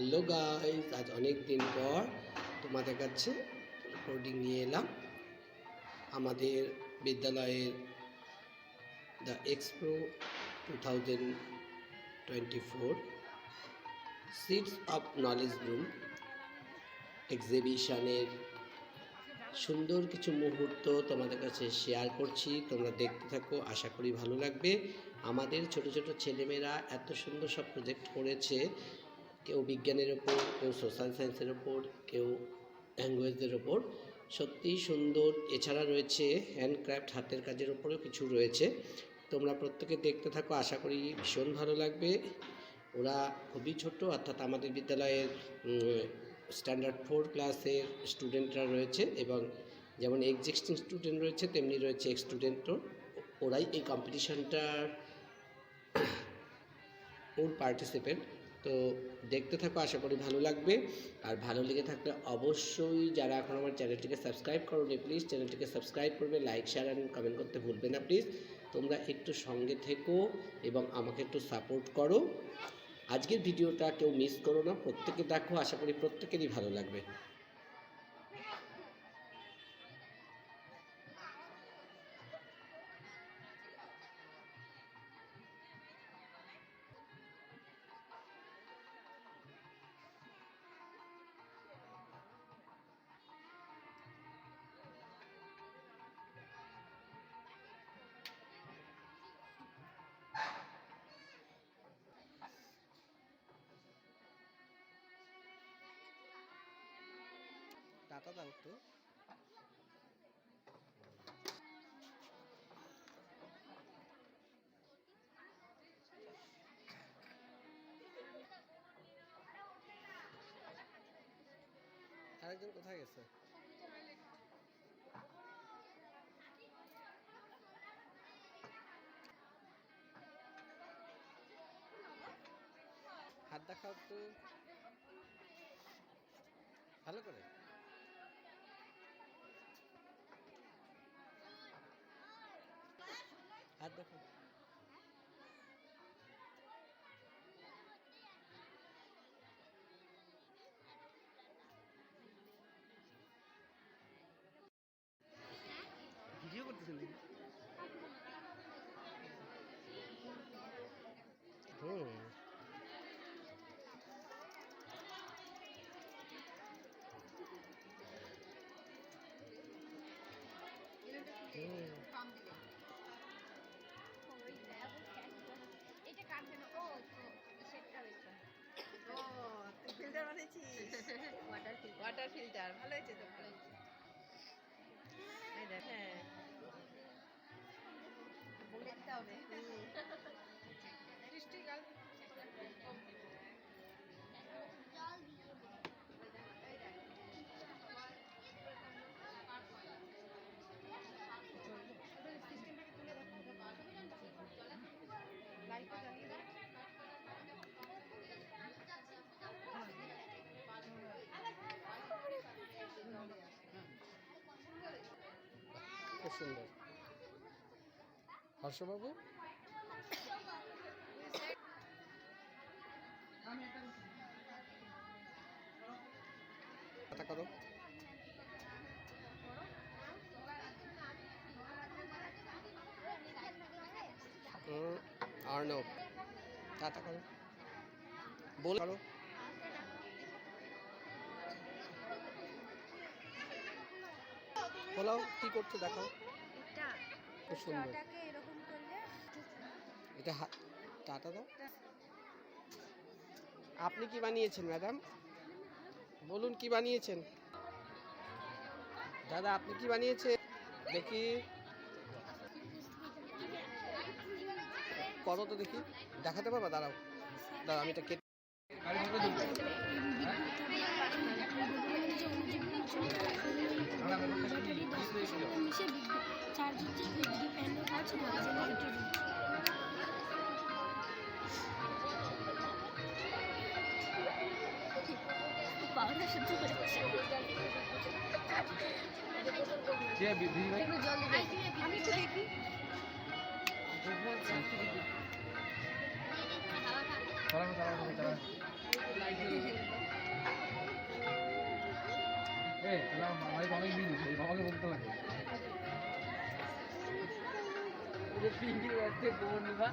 Hello guys, আজ অনেক দিন পর তোমাদের কাছে রেকর্ডিং নিয়ে এলাম। আমাদের বিদ্যালয়ের the expo 2024 seeds of knowledge room এক্সিবিশনের সুন্দর কিছু মুহূর্ত তোমাদের কাছে শেয়ার করছি। তোমরা দেখতে থাকো, আশা করি ভালো লাগবে। আমাদের ছোট ছোট ছেলেমেয়েরা এত সুন্দর সব প্রজেক্ট করেছে, কেউ বিজ্ঞানের ওপর, কেউ সোশ্যাল সায়েন্সের ওপর, কেউ ল্যাঙ্গুয়েজের ওপর। সত্যিই সুন্দর। এছাড়া রয়েছে হ্যান্ডক্রাফট, হাতের কাজের ওপরেও কিছু রয়েছে। তোমরা প্রত্যেকে দেখতে থাকো, আশা করি ভীষণ ভালো লাগবে। ওরা খুবই ছোট, অর্থাৎ আমাদের বিদ্যালয়ের স্ট্যান্ডার্ড 4 ক্লাসের স্টুডেন্টরা রয়েছে, এবং যেমন এক্সিস্টিং স্টুডেন্ট রয়েছে তেমনি রয়েছে এক্স স্টুডেন্টও। ওরাই এই কম্পিটিশানটার ওর পার্টিসিপেন্ট। তো দেখতে থাকো, আশা করি ভালো লাগবে। আর ভালো লেগে থাকলে অবশ্যই যারা এখন আমার চ্যানেলটিকে সাবস্ক্রাইব করোনি, প্লিজ চ্যানেলটিকে সাবস্ক্রাইব করবে, লাইক শেয়ার অ্যান্ড কমেন্ট করতে ভুলবে না প্লিজ। তোমরা একটু সঙ্গে থেকো এবং আমাকে একটু সাপোর্ট করো। আজকের ভিডিওটা কেউ মিস করো না, প্রত্যেকে দেখো, আশা করি প্রত্যেকেরই ভালো লাগবে। টাটা দাও একটু। আরেকজন কোথায় গেছে? হাত দেখাও একটু ভালো করে। হাত দেখো। ভিডিও করতেছেন নাকি? এটা কার জন্য? ও সেটটা হয়েছে। ও তুই ফিল্টার বানিয়েছিস? ওয়াটার ফিল্টার ভালো হয়েছে তো, ভালো হয়েছে। এই দেখ, হ্যাঁ বলে দিতে হবে। সৃষ্টি গাল জল দিয়ে সিস্টেমটাকে তুলে রাখো, লাইটটা জ্বালিয়ে দাও। খুব সুন্দর। হর্ষবাবু কথা করো। আর্নব টাটা করো, বল করো। বলো কি করছো, দেখাও। খুব সুন্দর। এটা টাটা দাও। আপনি কি বানিয়েছেন ম্যাডাম? বলুন কি বানিয়েছেন। দাদা আপনি কি বানিয়েছেন দেখি, করো তো দেখি, দেখাতে পারবা? দাঁড়াও দাঁড়াও, আমি এটা কেটে দেখি অনেক দিন বাবাকে বলতে লাগে পিঙ্কির বাড়িতে বোন বা